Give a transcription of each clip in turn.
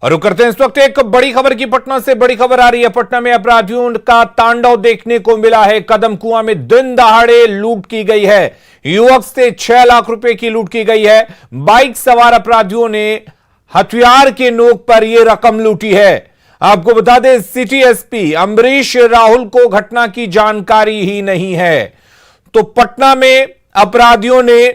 और रुक करते हैं इस वक्त एक बड़ी खबर की। पटना से बड़ी खबर आ रही है। पटना में अपराधियों का तांडव देखने को मिला है। कदम कुआं में दिन दहाड़े लूट की गई है। युवक से 6 लाख रुपए की लूट की गई है। बाइक सवार अपराधियों ने हथियार के नोक पर यह रकम लूटी है। आपको बता दें, सिटी एसपी अम्बरीश राहुल को घटना की जानकारी ही नहीं है। तो पटना में अपराधियों ने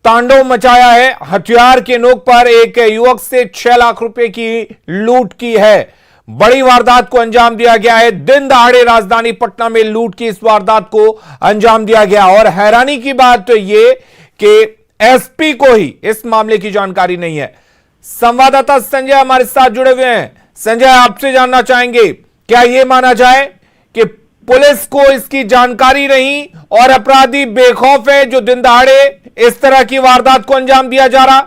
तांडव मचाया है। हथियार के नोक पर एक युवक से 6 लाख रुपए की लूट की है। बड़ी वारदात को अंजाम दिया गया है। दिन दहाड़े राजधानी पटना में लूट की इस वारदात को अंजाम दिया गया। और हैरानी की बात तो यह कि एसपी को ही इस मामले की जानकारी नहीं है। संवाददाता संजय हमारे साथ जुड़े हुए हैं। संजय, आपसे जानना चाहेंगे, क्या यह माना जाए कि पुलिस को इसकी जानकारी नहीं और अपराधी बेखौफ है जो दिन दहाड़े इस तरह की वारदात को अंजाम दिया जा रहा?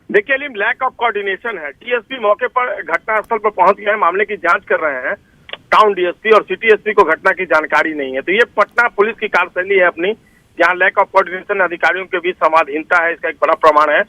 देखिए अलीम, लैक ऑफ कोऑर्डिनेशन है। टीएसपी मौके पर घटनास्थल पर पहुंच गए हैं, मामले की जांच कर रहे हैं। टाउन डीएसपी और सिटी एसपी को घटना की जानकारी नहीं है। तो ये पटना पुलिस की कार्यशैली है अपनी, जहां लैक ऑफ कोऑर्डिनेशन, अधिकारियों के बीच संवादहीनता है, इसका एक बड़ा प्रमाण है।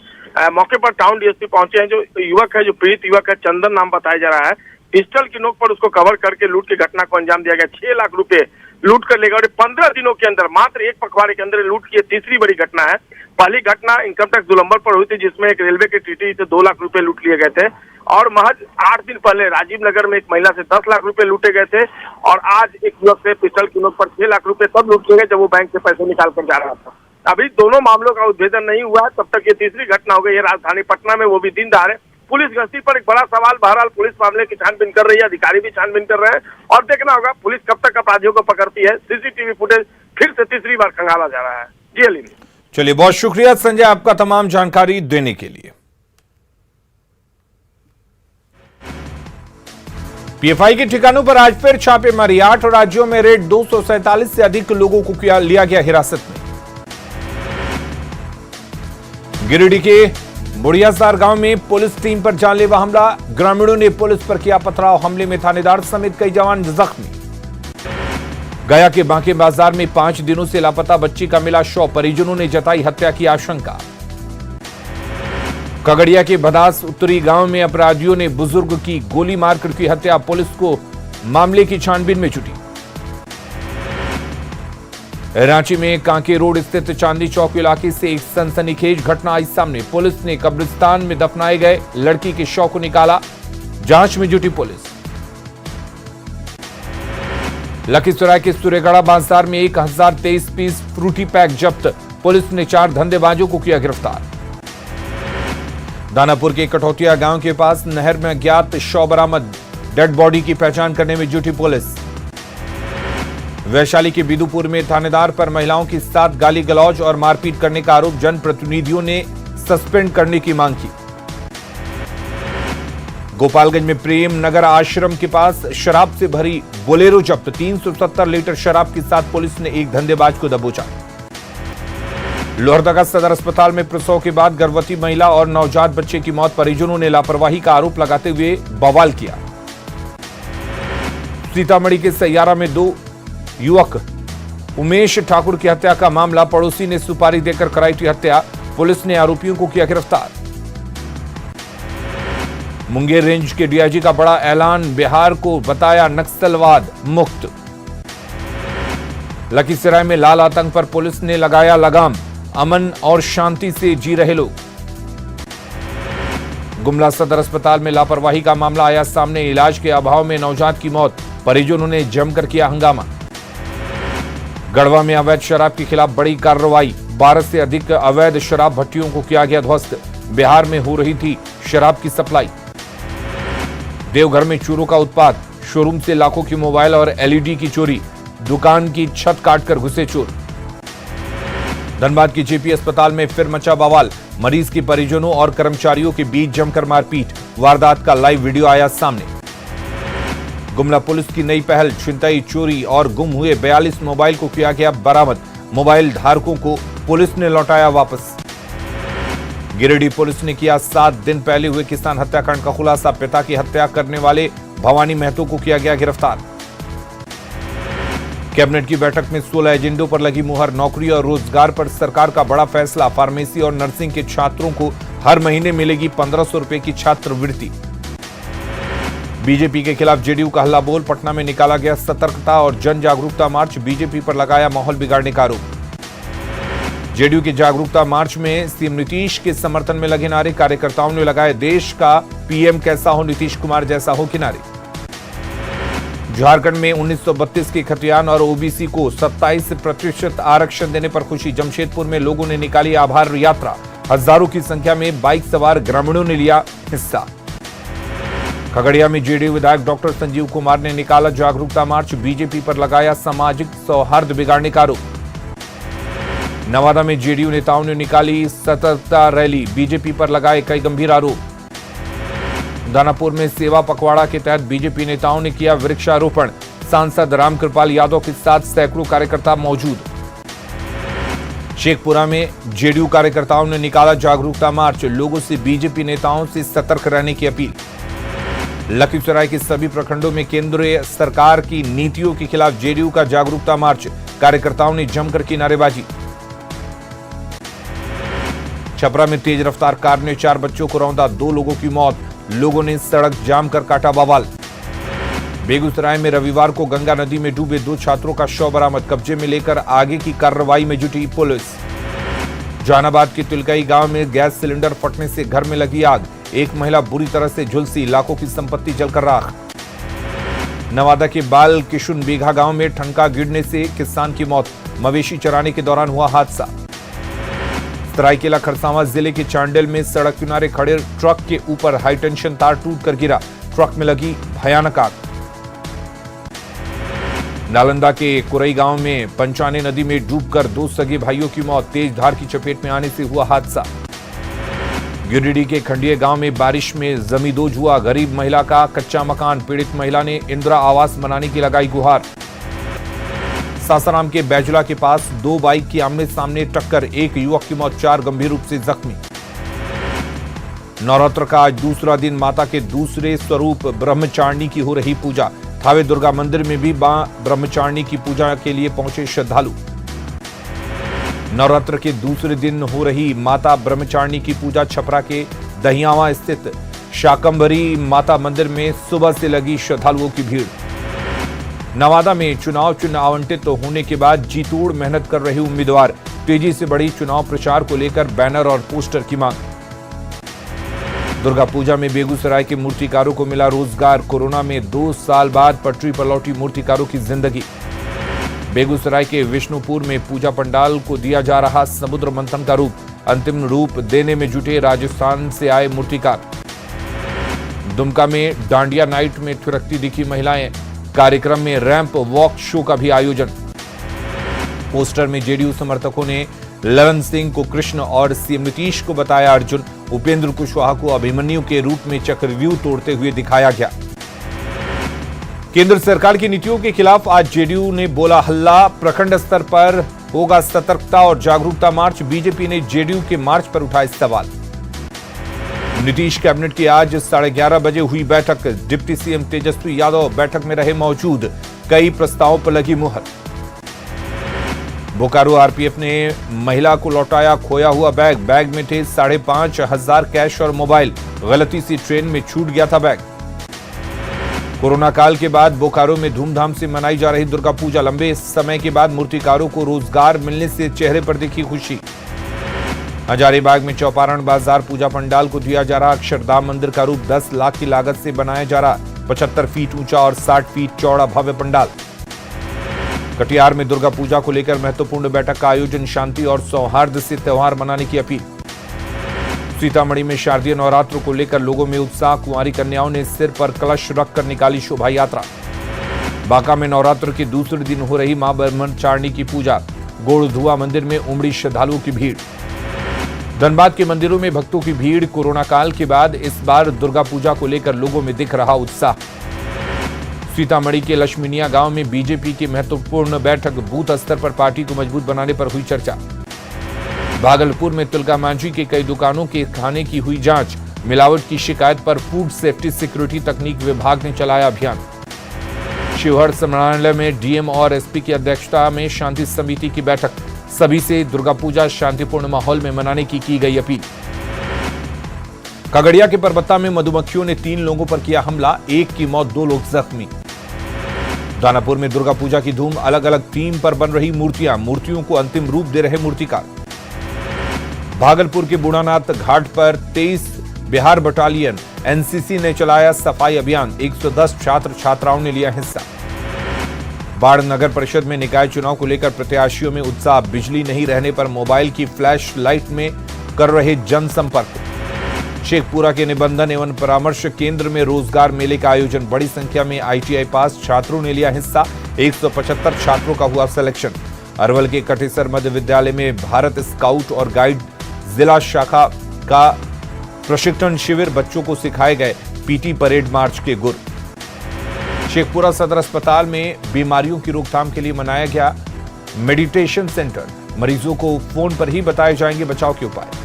मौके पर टाउन डीएसपी पहुंचे हैं। जो युवक है, जो पीड़ित युवक है, चंदन नाम बताया जा रहा है, पिस्टल की नोक पर उसको कवर करके लूट की घटना को अंजाम दिया गया। 6 लाख रुपए लूट कर लेगा। और 15 दिनों के अंदर, मात्र एक पखवाड़े के अंदर लूट की तीसरी बड़ी घटना है। पहली घटना इनकम टैक्स गोलंबर पर हुई थी, जिसमें एक रेलवे के टीटी से 2 लाख रुपए लूट लिए गए थे। और महज 8 दिन पहले राजीव नगर में एक महिला से 10 लाख रुपए लूटे गए थे। और आज एक युवक से पिस्टल की नोक पर 6 लाख रुपए तब लूट लिए गए जब वो बैंक से पैसे निकाल कर जा रहा था। अभी दोनों मामलों का उद्भेदन नहीं हुआ है, तब तक ये तीसरी घटना हो गई है राजधानी पटना में, वो भी दिन दहाड़े। पुलिस गश्ती पर एक बड़ा सवाल। बहरहाल पुलिस मामले की छानबीन कर रही है, अधिकारी भी छानबीन कर रहे हैं और देखना होगा पुलिस कब तक अपराधियों को पकड़ती है। सीसीटीवी फुटेज फिर से तीसरी बार खंगाला जा रहा है। जी अलीम। चलिए, बहुत शुक्रिया संजय आपका तमाम जानकारी देने के लिए। पीएफआई के ठिकानों पर आज फिर छापेमारी। 8 राज्यों में रेड। 247 से अधिक लोगों को लिया गया हिरासत में। गिरिडीह के बुढ़ियासार गांव में पुलिस टीम पर जानलेवा हमला। ग्रामीणों ने पुलिस पर किया पथराव। हमले में थानेदार समेत कई जवान जख्मी। गया के बांके बाजार में 5 दिनों से लापता बच्ची का मिला शव। परिजनों ने जताई हत्या की आशंका। खगड़िया के भदास उत्तरी गांव में अपराधियों ने बुजुर्ग की गोली मारकर की हत्या। पुलिस को मामले की छानबीन में जुटी। रांची में कांके रोड स्थित चांदी चौक इलाके से एक सनसनीखेज घटना आई सामने। पुलिस ने कब्रिस्तान में दफनाए गए लड़की के शव को निकाला। जांच में जुटी पुलिस। लखीसराय के सूर्यगढ़ा बाजार में 1023 पीस फ्रूटी पैक जब्त। पुलिस ने 4 धंधेबाजों को किया गिरफ्तार। दानापुर के कठौतिया गांव के पास नहर में अज्ञात शव बरामद। डेड बॉडी की पहचान करने में जुटी पुलिस। वैशाली के बिदुपुर में थानेदार पर महिलाओं के साथ गाली गलौज और मारपीट करने का आरोप। जनप्रतिनिधियों ने सस्पेंड करने की मांग की। गोपालगंज में प्रेम नगर आश्रम के पास शराब से भरी बोलेरो जब्त। 370 लीटर शराब के साथ पुलिस ने एक धंधेबाज को दबोचा। लोहरदगा सदर अस्पताल में प्रसव के बाद गर्भवती महिला और नवजात बच्चे की मौत। परिजनों ने लापरवाही का आरोप लगाते हुए बवाल किया। सीतामढ़ी के सैयारा में 2 युवक उमेश ठाकुर की हत्या का मामला। पड़ोसी ने सुपारी देकर कराई थी हत्या। पुलिस ने आरोपियों को किया गिरफ्तार। मुंगेर रेंज के डीआईजी का बड़ा ऐलान। बिहार को बताया नक्सलवाद मुक्त। लखीसराय में लाल आतंक पर पुलिस ने लगाया लगाम। अमन और शांति से जी रहे लोग। गुमला सदर अस्पताल में लापरवाही का मामला आया सामने। इलाज के अभाव में नवजात की मौत। परिजनों ने जमकर किया हंगामा। गढ़वा में अवैध शराब के खिलाफ बड़ी कार्रवाई। 12 से अधिक अवैध शराब भट्टियों को किया गया ध्वस्त। बिहार में हो रही थी शराब की सप्लाई। देवघर में चोरों का उत्पात। शोरूम से लाखों की मोबाइल और एलईडी की चोरी। दुकान की छत काटकर घुसे चोर। धनबाद के जेपी अस्पताल में फिर मचा बवाल। मरीज के परिजनों और कर्मचारियों के बीच जमकर मारपीट। वारदात का लाइव वीडियो आया सामने। गुमला पुलिस की नई पहल। छिनतई, चोरी और गुम हुए 42 मोबाइल को किया गया बरामद। मोबाइल धारकों को पुलिस ने लौटाया वापस। गिरिडीह पुलिस ने किया 7 दिन पहले हुए किसान हत्याकांड का खुलासा। पिता की हत्या करने वाले भवानी महतो को किया गया गिरफ्तार। कैबिनेट की बैठक में 16 एजेंडों पर लगी मुहर। नौकरी और रोजगार पर सरकार का बड़ा फैसला। फार्मेसी और नर्सिंग के छात्रों को हर महीने मिलेगी 1500 रुपए की छात्रवृत्ति। बीजेपी के खिलाफ जेडीयू का हल्ला बोल। पटना में निकाला गया सतर्कता और जन जागरूकता मार्च। बीजेपी पर लगाया माहौल बिगाड़ने का आरोप। जेडीयू के जागरूकता मार्च में सीएम नीतीश के समर्थन में लगे नारे। कार्यकर्ताओं ने लगाए देश का पीएम कैसा हो, नीतीश कुमार जैसा हो के नारे। झारखंड में 1932 के खतियान और ओबीसी को 27% आरक्षण देने पर खुशी। जमशेदपुर में लोगों ने निकाली आभार यात्रा। हजारों की संख्या में बाइक सवार ग्रामीणों ने लिया हिस्सा। खगड़िया में जेडीयू विधायक डॉक्टर संजीव कुमार ने निकाला जागरूकता मार्च। बीजेपी पर लगाया सामाजिक सौहार्द बिगाड़ने का आरोप। नवादा में जेडीयू नेताओं ने निकाली सतर्कता रैली। बीजेपी पर लगाए कई गंभीर आरोप। दानापुर में सेवा पखवाड़ा के तहत बीजेपी नेताओं ने किया वृक्षारोपण। सांसद रामकृपाल यादव के साथ सैकड़ों कार्यकर्ता मौजूद। शेखपुरा में जेडीयू कार्यकर्ताओं ने निकाला जागरूकता मार्च। लोगों से बीजेपी नेताओं से सतर्क रहने की अपील। लखीसराय के सभी प्रखंडों में केंद्रीय सरकार की नीतियों के खिलाफ जेडीयू का जागरूकता मार्च। कार्यकर्ताओं ने जमकर की नारेबाजी। छपरा में तेज रफ्तार कार ने 4 बच्चों को रौंदा, 2 लोगों की मौत। लोगों ने सड़क जाम कर काटा बवाल। बेगूसराय में रविवार को गंगा नदी में डूबे 2 छात्रों का शव बरामद। कब्जे में लेकर आगे की कार्रवाई में जुटी पुलिस। जहानाबाद के तिलकई गांव में गैस सिलेंडर फटने से घर में लगी आग। एक महिला बुरी तरह से झुलसी, लाखों की संपत्ति जलकर राख। नवादा के बाल किशुन बीघा गांव में ठनका गिरने से किसान की मौत। मवेशी चराने के दौरान हुआ हादसा। सरायकेला खरसावां जिले के चांडिल में सड़क किनारे खड़े ट्रक के ऊपर हाईटेंशन तार टूटकर गिरा। ट्रक में लगी भयानक आग। नालंदा के कुरई गांव में पंचाने नदी में डूबकर 2 सगे भाइयों की मौत। तेज धार की चपेट में आने से हुआ हादसा। गिरिडीह के खंडिया गांव में बारिश में जमींदोज हुआ। गरीब महिला का कच्चा मकान। पीड़ित महिला ने इंदिरा आवास बनाने की लगाई गुहार। सासाराम के बैजुला के पास 2 बाइक की आमने सामने टक्कर। एक युवक की मौत, 4 गंभीर रूप से जख्मी। नवरात्र का आज दूसरा दिन माता के दूसरे स्वरूप ब्रह्मचारिणी की हो रही पूजा। थावे दुर्गा मंदिर में भी मां ब्रह्मचारिणी की पूजा के लिए पहुंचे श्रद्धालु। नवरात्र के दूसरे दिन हो रही माता ब्रह्मचारिणी की पूजा। छपरा के दहियावा स्थित शाकंभरी माता मंदिर में सुबह से लगी श्रद्धालुओं की भीड़। नवादा में चुनाव चिन्ह आवंटित होने के बाद जीतोड़ मेहनत कर रहे उम्मीदवार। तेजी से बढ़ी चुनाव प्रचार को लेकर बैनर और पोस्टर की मांग। दुर्गा पूजा में बेगूसराय के मूर्तिकारों को मिला रोजगार। कोरोना में 2 साल बाद पटरी पर लौटी मूर्तिकारों की जिंदगी। बेगूसराय के विष्णुपुर में पूजा पंडाल को दिया जा रहा समुद्र मंथन का रूप। अंतिम रूप देने में जुटे राजस्थान से आए मूर्तिकार। दुमका में डांडिया नाइट में थिरकती दिखी महिलाएं। कार्यक्रम में रैंप वॉक शो का भी आयोजन। पोस्टर में जेडीयू समर्थकों ने ललन सिंह को कृष्ण और सीएम नीतीश को बताया अर्जुन। उपेंद्र कुशवाहा को अभिमन्यु के रूप में चक्रव्यूह तोड़ते हुए दिखाया गया। केंद्र सरकार की नीतियों के खिलाफ आज जेडीयू ने बोला हल्ला। प्रखंड स्तर पर होगा सतर्कता और जागरूकता मार्च। बीजेपी ने जेडीयू के मार्च पर उठाए सवाल। नीतीश कैबिनेट की आज 11:30 बजे हुई बैठक। डिप्टी सीएम तेजस्वी यादव बैठक में रहे मौजूद। कई प्रस्तावों पर लगी मुहर। बोकारो आरपीएफ ने महिला को लौटाया खोया हुआ बैग। बैग में थे 5,500 कैश और मोबाइल। गलती से ट्रेन में छूट गया था बैग। कोरोना काल के बाद बोकारो में धूमधाम से मनाई जा रही दुर्गा पूजा। लंबे समय के बाद मूर्तिकारों को रोजगार मिलने से चेहरे पर दिखी खुशी। हजारीबाग में चौपारण बाजार पूजा पंडाल को दिया जा रहा अक्षरधाम मंदिर का रूप। 10 लाख की लागत से बनाया जा रहा 75 फीट ऊंचा और 60 फीट चौड़ा भव्य पंडाल। कटिहार में दुर्गा पूजा को लेकर महत्वपूर्ण बैठक का आयोजन। शांति और सौहार्द से त्योहार मनाने की अपील। सीतामढ़ी में शारदीय नवरात्र को लेकर लोगों में उत्साह। कुंवारी कन्याओं ने सिर पर कलश रखकर निकाली शोभा यात्रा। बांका में नवरात्र के दूसरे दिन हो रही मां ब्रह्मचारिणी की पूजा। गोड़धुआ मंदिर में उमड़ी श्रद्धालुओं की भीड़। धनबाद के मंदिरों में भक्तों की भीड़। कोरोना काल के बाद इस बार दुर्गा पूजा को लेकर लोगों में दिख रहा उत्साह। सीतामढ़ी के लक्ष्मीनिया गांव में बीजेपी की महत्वपूर्ण बैठक। बूथ स्तर पर पार्टी को मजबूत बनाने पर हुई चर्चा। भागलपुर में तिलका मांझी के कई दुकानों के खाने की हुई जांच। मिलावट की शिकायत पर फूड सेफ्टी सिक्योरिटी तकनीक विभाग ने चलाया अभियान। शिवहर समाहरणालय में डीएम और एसपी की अध्यक्षता में शांति समिति की बैठक। सभी से दुर्गा पूजा शांतिपूर्ण माहौल में मनाने की गई अपील। खगड़िया के परबत्ता में मधुमक्खियों ने 3 लोगों पर किया हमला, 1 की मौत, 2 लोग जख्मी। दानापुर में दुर्गा पूजा की धूम, अलग अलग थीम पर बन रही मूर्तियों को अंतिम रूप दे रहे मूर्तिकार। भागलपुर के बूढ़ानाथ घाट पर 23 बिहार बटालियन एनसीसी ने चलाया सफाई अभियान, 110 छात्र छात्राओं ने लिया हिस्सा। बाढ़ नगर परिषद में निकाय चुनाव को लेकर प्रत्याशियों में उत्साह, बिजली नहीं रहने पर मोबाइल की फ्लैश लाइट में कर रहे जनसंपर्क। शेखपुरा के निबंधन एवं परामर्श केंद्र में रोजगार मेले का आयोजन, बड़ी संख्या में आईटीआई पास छात्रों ने लिया हिस्सा, 175 छात्रों का हुआ सिलेक्शन। अरवल के कटेसर मध्य विद्यालय में भारत स्काउट और गाइड जिला शाखा का प्रशिक्षण शिविर, बच्चों को सिखाए गए पीटी परेड मार्च के गुर। शेखपुरा सदर अस्पताल में बीमारियों की रोकथाम के लिए मनाया गया मेडिटेशन सेंटर, मरीजों को फोन पर ही बताए जाएंगे बचाव के उपाय।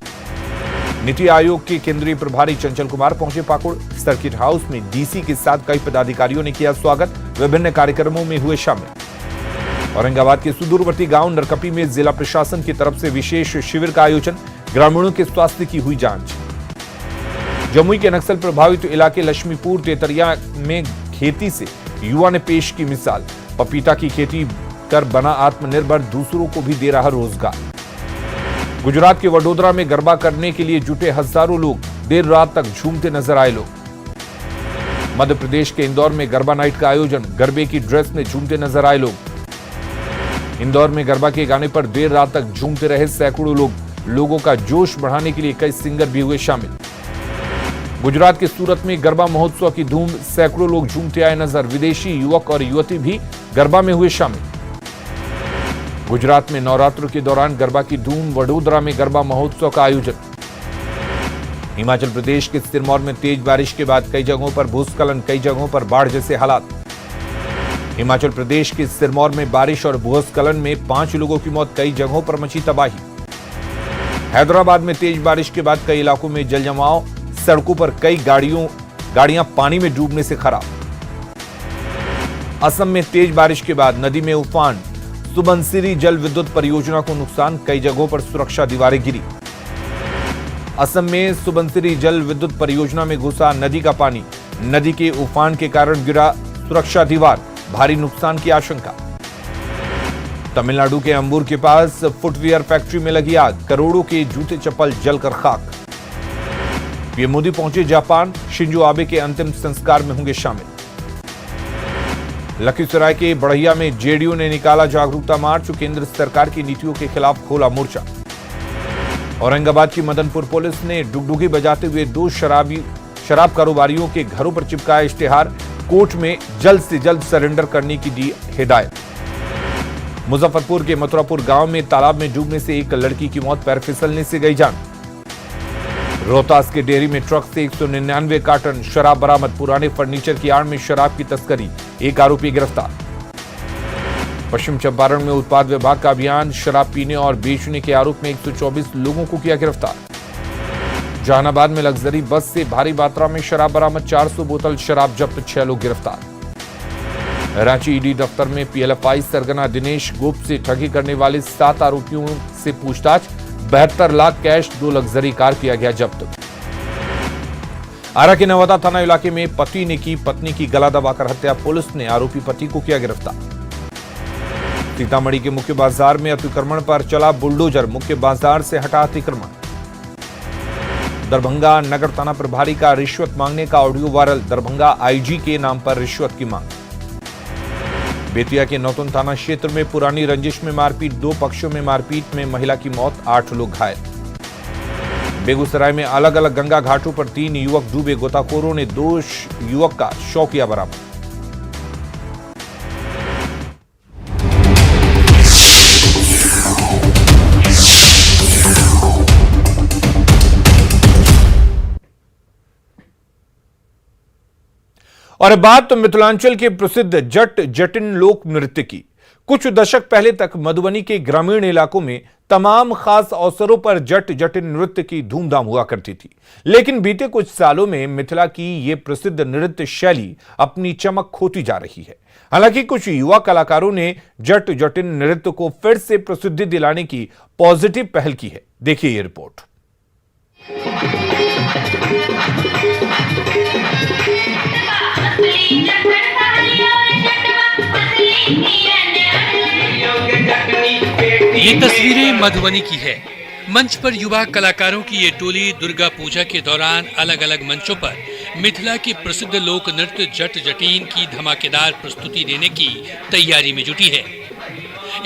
नीति आयोग के केंद्रीय प्रभारी चंचल कुमार पहुंचे पाकुड़, सर्किट हाउस में डीसी के साथ कई पदाधिकारियों ने किया स्वागत, विभिन्न कार्यक्रमों में हुए शामिल। औरंगाबाद के सुदूरवर्ती गांव नरकपी में जिला प्रशासन की तरफ से विशेष शिविर का आयोजन, ग्रामीणों के स्वास्थ्य की हुई जांच। जमुई के नक्सल प्रभावित इलाके लक्ष्मीपुर तेतरिया में खेती से युवा ने पेश की मिसाल, पपीता की खेती कर बना आत्मनिर्भर, दूसरों को भी दे रहा रोजगार। गुजरात के वडोदरा में गरबा करने के लिए जुटे हजारों लोग, देर रात तक झूमते नजर आए लोग। मध्य प्रदेश के इंदौर में गरबा नाइट का आयोजन, गरबे की ड्रेस में झूमते नजर आए लोग। इंदौर में गरबा के गाने पर देर रात तक झूमते रहे सैकड़ों लोग, लोगों का जोश बढ़ाने के लिए कई सिंगर भी हुए शामिल। गुजरात के सूरत में गरबा महोत्सव की धूम, सैकड़ों लोग झूमते आए नजर, विदेशी युवक और युवती भी गरबा में हुए शामिल। गुजरात में नवरात्र के दौरान गरबा की धूम, वडोदरा में गरबा महोत्सव का आयोजन। हिमाचल प्रदेश के सिरमौर में तेज बारिश के बाद कई जगहों पर भूस्खलन, कई जगहों पर बाढ़ जैसे हालात। हिमाचल प्रदेश के सिरमौर में बारिश और भूस्खलन में 5 लोगों की मौत, कई जगहों पर मची तबाही। हैदराबाद में तेज बारिश के बाद कई इलाकों में जल जमाव, सड़कों पर कई गाड़ियां पानी में डूबने से खराब। असम में तेज बारिश के बाद नदी में उफान, सुबनसिरी जल विद्युत परियोजना को नुकसान, कई जगहों पर सुरक्षा दीवारें गिरी। असम में सुबनसिरी जल विद्युत परियोजना में घुसा नदी का पानी, नदी के उफान के कारण गिरा सुरक्षा दीवार, भारी नुकसान की आशंका। तमिलनाडु के अंबूर के पास फुटवियर फैक्ट्री में लगी आग, करोड़ों के जूते चप्पल जलकर खाक। पीएम मोदी पहुंचे जापान, शिंजो आबे के अंतिम संस्कार में होंगे शामिल। लखीसराय के बढ़ैया में जेडीयू ने निकाला जागरूकता मार्च, केंद्र सरकार की नीतियों के खिलाफ खोला मोर्चा। औरंगाबाद की मदनपुर पुलिस ने डुगडुगी बजाते हुए 2 शराब कारोबारियों के घरों पर चिपकाया इश्तेहार, कोर्ट में जल्द से जल्द सरेंडर करने की दी हिदायत। मुजफ्फरपुर के मथुरापुर गांव में तालाब में डूबने से एक लड़की की मौत, पैर फिसलने से गई जान। रोहतास के डेयरी में ट्रक से 199 कार्टन शराब बरामद, पुराने फर्नीचर की आड़ में शराब की तस्करी, एक आरोपी गिरफ्तार। पश्चिम चंपारण में उत्पाद विभाग का अभियान, शराब पीने और बेचने के आरोप में 124 लोगों को किया गिरफ्तार। जहानाबाद में लग्जरी बस से भारी मात्रा में शराब बरामद, 400 बोतल शराब जब्त, 6 लोग गिरफ्तार। रांची ईडी दफ्तर में पीएलएफआई सरगना दिनेश गुप्त से ठगी करने वाले 7 आरोपियों से पूछताछ, 72 लाख कैश, 2 लग्जरी कार किया गया जब्त। आरा के नवादा थाना इलाके में पति ने की पत्नी की गला दबाकर हत्या, पुलिस ने आरोपी पति को किया गिरफ्तार। सीतामढ़ी के मुख्य बाजार में अतिक्रमण पर चला बुलडोजर, मुख्य बाजार से हटा अतिक्रमण। दरभंगा नगर थाना प्रभारी का रिश्वत मांगने का ऑडियो वायरल, दरभंगा आईजी के नाम पर रिश्वत की मांग। बेतिया के नौतन थाना क्षेत्र में पुरानी रंजिश में मारपीट, 2 पक्षों में मारपीट में महिला की मौत, 8 लोग घायल। बेगूसराय में अलग अलग गंगा घाटों पर 3 युवक डूबे, गोताखोरों ने 2 युवक का शव किया बरामद। और बात तो मिथिलांचल के प्रसिद्ध जट जटिन लोक नृत्य की। कुछ दशक पहले तक मधुबनी के ग्रामीण इलाकों में तमाम खास अवसरों पर जट जटिन नृत्य की धूमधाम हुआ करती थी, लेकिन बीते कुछ सालों में मिथिला की ये प्रसिद्ध नृत्य शैली अपनी चमक खोती जा रही है। हालांकि कुछ युवा कलाकारों ने जट जटिन नृत्य को फिर से प्रसिद्धि दिलाने की पॉजिटिव पहल की है। देखिए ये रिपोर्ट। ये तस्वीरें मधुबनी की है। मंच पर युवा कलाकारों की ये टोली दुर्गा पूजा के दौरान अलग अलग मंचों पर मिथिला के प्रसिद्ध लोक नृत्य जट जटीन की धमाकेदार प्रस्तुति देने की तैयारी में जुटी है।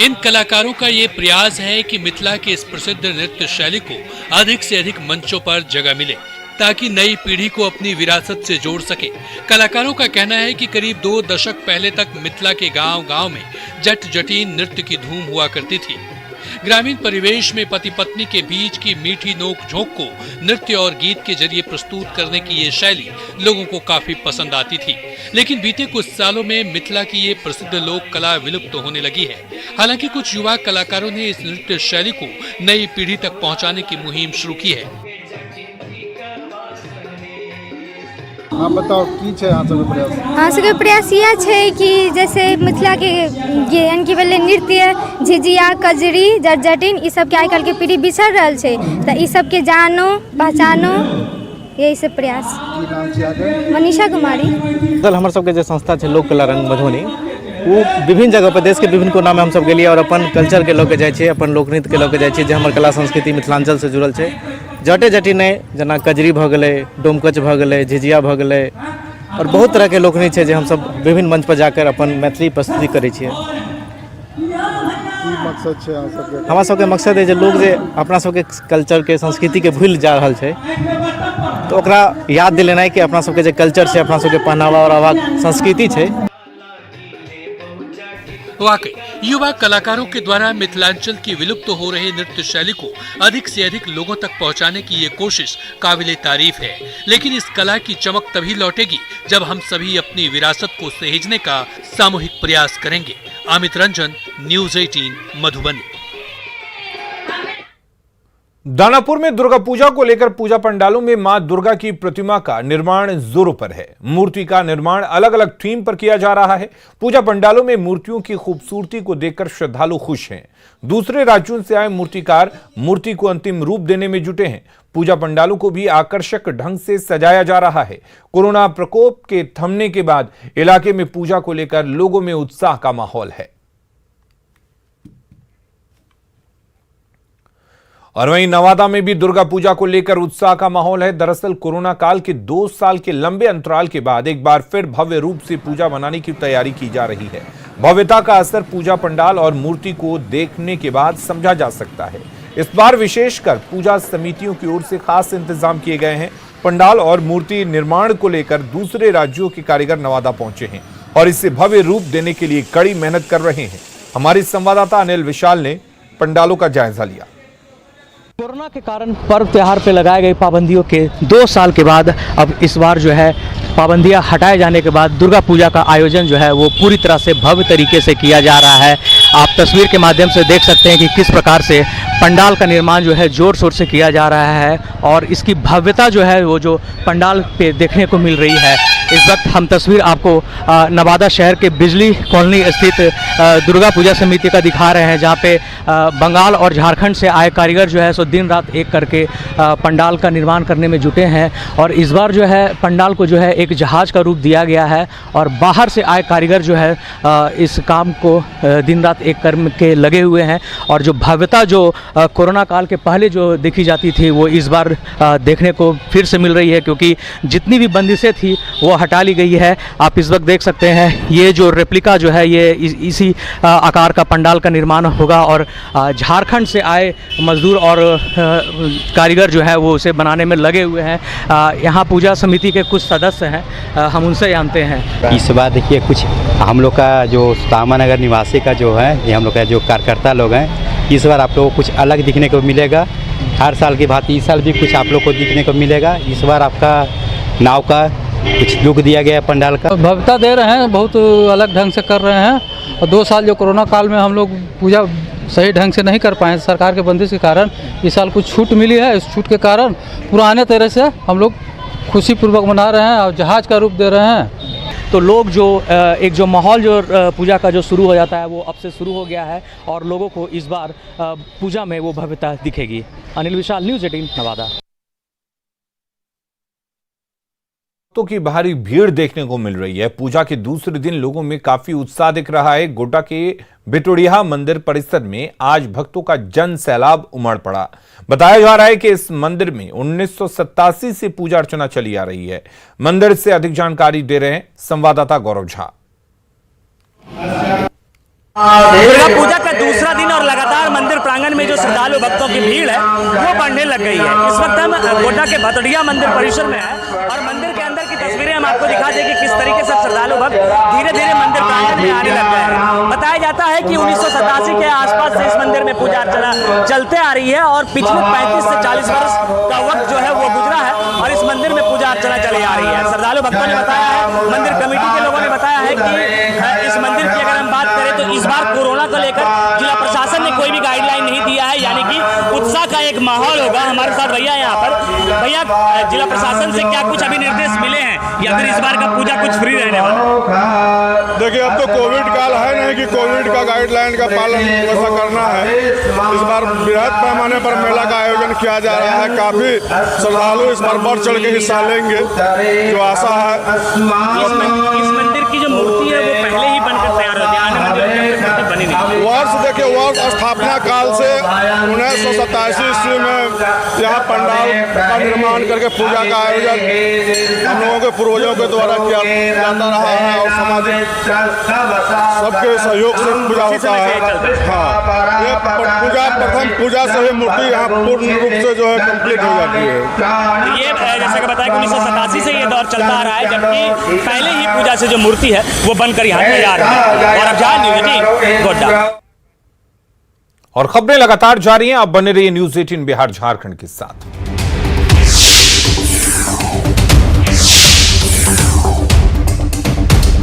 इन कलाकारों का ये प्रयास है कि मिथिला के इस प्रसिद्ध नृत्य शैली को अधिक से अधिक मंचों पर जगह मिले ताकि नई पीढ़ी को अपनी विरासत से जोड़ सके। कलाकारों का कहना है कि करीब 2 दशक पहले तक मिथिला के गांव-गांव में जट जटीन नृत्य की धूम हुआ करती थी। ग्रामीण परिवेश में पति पत्नी के बीच की मीठी नोक झोंक को नृत्य और गीत के जरिए प्रस्तुत करने की ये शैली लोगों को काफी पसंद आती थी। लेकिन बीते कुछ सालों में मिथिला की ये प्रसिद्ध लोक कला विलुप्त होने लगी है। हालांकि कुछ युवा कलाकारों ने इस नृत्य शैली को नई पीढ़ी तक पहुंचाने की मुहिम शुरू की है। आप बताओ की छै अहाँ सबके प्रयास? अहाँ सबके प्रयास यह छै कि जैसे मिथिला के यानी कि भेलै नृत्य झिझिया कजरी जट जटिन ई सब के आइ काल्हि के पीढ़ी बिसर रहल छै तऽ ई सब के जानो पहचानो यही सब प्रयास। की नाम छै अहाँके? मनीषा कुमारी। दल हमर सबके जे संस्था छै लोक कला रंग मधुबनी वो विभिन्न जगह पर देश के विभिन्न कोना में हम सब गेलिए और अपन कल्चर के लोग के जाय छियै, अपन लोक नृत्य के लोग के जाय छियै जे हमर कला संस्कृति मिथिलांचल से जुड़ल छै। जटे जटिन जेना कजरी भऽ गेलै, डोमकच भऽ गेलै, झिझिया भऽ गेलै और बहुत तरह के लोक नृत्य छै जे हम सब विभिन्न मंच पर जाकर अपन मैथिली प्रस्तुति करै छियै। की मकसद छै अहाँ सबके? हमरा सबके मकसद है जे लोग जे अपना सबके कल्चर के संस्कृति के भूल जा रहल छै तो ओकरा याद दिलेनाइ कि अपना सबके जे कल्चर छै, अपना सबके पहनावा और आवाज संस्कृति छै। वाकई युवा कलाकारों के द्वारा मिथिलांचल की विलुप्त हो रही नृत्य शैली को अधिक से अधिक लोगों तक पहुंचाने की ये कोशिश काबिले तारीफ है। लेकिन इस कला की चमक तभी लौटेगी जब हम सभी अपनी विरासत को सहेजने का सामूहिक प्रयास करेंगे। अमित रंजन, न्यूज़ 18 मधुबनी। दानापुर में दुर्गा पूजा को लेकर पूजा पंडालों में मां दुर्गा की प्रतिमा का निर्माण जोरों पर है। मूर्ति का निर्माण अलग अलग थीम पर किया जा रहा है। पूजा पंडालों में मूर्तियों की खूबसूरती को देखकर श्रद्धालु खुश हैं। दूसरे राज्यों से आए मूर्तिकार मूर्ति को अंतिम रूप देने में जुटे हैं। पूजा पंडालों को भी आकर्षक ढंग से सजाया जा रहा है। कोरोना प्रकोप के थमने के बाद इलाके में पूजा को लेकर लोगों में उत्साह का माहौल है। और वहीं नवादा में भी दुर्गा पूजा को लेकर उत्साह का माहौल है। दरअसल कोरोना काल के 2 साल के लंबे अंतराल के बाद एक बार फिर भव्य रूप से पूजा मनाने की तैयारी की जा रही है। भव्यता का असर पूजा पंडाल और मूर्ति को देखने के बाद समझा जा सकता है। इस बार विशेषकर पूजा समितियों की ओर से खास इंतजाम किए गए हैं। पंडाल और मूर्ति निर्माण को लेकर दूसरे राज्यों के कारीगर नवादा पहुंचे हैं और इसे भव्य रूप देने के लिए कड़ी मेहनत कर रहे हैं। हमारे संवाददाता अनिल विशाल ने पंडालों का जायजा लिया। कोरोना के कारण पर्व त्योहार पे लगाए गए पाबंदियों के 2 साल के बाद अब इस बार जो है पाबंदियां हटाए जाने के बाद दुर्गा पूजा का आयोजन जो है वो पूरी तरह से भव्य तरीके से किया जा रहा है। आप तस्वीर के माध्यम से देख सकते हैं कि किस प्रकार से पंडाल का निर्माण जो है जोर शोर से किया जा रहा है और इसकी भव्यता जो है वो जो पंडाल पे देखने को मिल रही है। इस वक्त हम तस्वीर आपको नवादा शहर के बिजली कॉलोनी स्थित दुर्गा पूजा समिति का दिखा रहे हैं, जहाँ पे बंगाल और झारखंड से आए कारीगर जो है सो दिन रात एक करके पंडाल का निर्माण करने में जुटे हैं। और इस बार जो है पंडाल को जो है एक जहाज़ का रूप दिया गया है और बाहर से आए कारीगर जो है इस काम को दिन रात एक करके लगे हुए हैं। और जो भव्यता जो कोरोना काल के पहले जो देखी जाती थी वो इस बार देखने को फिर से मिल रही है, क्योंकि जितनी भी बंदिशें थी वो हटा ली गई है। आप इस वक्त देख सकते हैं ये जो रेप्लिका जो है ये इसी आकार का पंडाल का निर्माण होगा और झारखंड से आए मजदूर और कारीगर जो है वो उसे बनाने में लगे हुए हैं। यहाँ पूजा समिति के कुछ सदस्य हैं, हम उनसे जानते हैं। इस बार देखिए कुछ हम लोग का जो तामानगर निवासी का जो है ये हम लोग का जो कार्यकर्ता लोग हैं, इस बार आप लोगों को कुछ अलग दिखने को मिलेगा। हर साल की भांति इस साल भी कुछ आप लोग को दिखने को मिलेगा। इस बार आपका नाव का कुछ लुक दिया गया है पंडाल का। भव्यता दे रहे हैं, बहुत अलग ढंग से कर रहे हैं। और 2 साल जो कोरोना काल में हम लोग पूजा सही ढंग से नहीं कर पाए सरकार के बंदिश के कारण, इस साल कुछ छूट मिली है। इस छूट के कारण पुराने तरह से हम लोग खुशीपूर्वक मना रहे हैं और जहाज का रूप दे रहे हैं। तो लोग जो एक जो माहौल जो पूजा का जो शुरू हो जाता है वो अब से शुरू हो गया है और लोगों को इस बार पूजा में वो भव्यता दिखेगी। अनिल विशाल, न्यूज़ 18 नवादा। भक्तों की भारी भीड़ देखने को मिल रही है। पूजा के दूसरे दिन लोगों में काफी उत्साह दिख रहा है। गोड्डा के बिटोड़िया मंदिर परिसर में आज भक्तों का जन सैलाब उमड़ पड़ा। बताया जा रहा है कि इस मंदिर में 1987 से पूजा अर्चना चली आ रही है। मंदिर से अधिक जानकारी दे रहे हैं संवाददाता गौरव झा। दुर्गा पूजा का दूसरा दिन और लगातार मंदिर प्रांगण में जो श्रद्धालु भक्तों की भीड़ है वो बढ़ने लग गई है। इस वक्त हम गोड्डा के भतड़िया मंदिर परिसर में है और मंदिर के अंदर की तस्वीरें हम आपको दिखा दें कि किस तरीके से श्रद्धालु भक्त धीरे धीरे मंदिर प्रांगण में आने लग गए हैं। बताया जाता है कि 1987 के आसपास से इस मंदिर में पूजा अर्चना चलते आ रही है और पिछले 35 से 40 वर्ष का वक्त जो है वो गुजरा है और इस मंदिर में पूजा अर्चना चली आ रही है। श्रद्धालु भक्तों ने बताया है, मंदिर कमेटी के लोगों ने बताया है कि इस मंदिर की अगर हम बात करें तो इस बार कोरोना को लेकर जिला प्रशासन ने कोई भी गाइडलाइन नहीं दिया है, यानी कि उत्साह का एक माहौल होगा। हमारे साथ भैया यहाँ पर, भैया जिला प्रशासन से क्या कुछ अभी निर्देश मिले हैं या फिर इस बार का पूजा कुछ फ्री रहने वाला? देखिए, अब तो कोविड काल है नहीं कि कोविड का गाइडलाइन का पालन कैसा करना है। इस बार बृहद पैमाने पर मेला का आयोजन किया जा रहा है। काफी श्रद्धालु इस बार बढ़ चढ़ के हिस्सा लेंगे, जो आशा है। इस मंदिर की जो मूर्ति है वो पहले ही बनकर तैयार होती है, आने मंदिर बनी नहीं। वर्ष देखिए, वर्ष स्थापना काल से 1987 ईस्वी में यहाँ पंडाल का निर्माण करके पूजा का आयोजन हम लोगों के पूर्वजों के द्वारा किया जाता रहा है और सामाजिक सबके सहयोग से पूजा होता है। हाँ, ये पूजा प्रथम पूजा से ही मूर्ति यहाँ पूर्ण रूप से जो है कंप्लीट हो जाती है। ये जैसे कि बताया कि 1987 से ये दौर चलता आ रहा है, जबकि पहले ही पूजा से जो मूर्ति है वो बनकर यहाँ तैयार है। और अब जहाँ न्यूज़ 18 गोड्डा। और खबरें लगातार जारी हैं। आप बने रहिए न्यूज़ 18 बिहार झारखंड के साथ।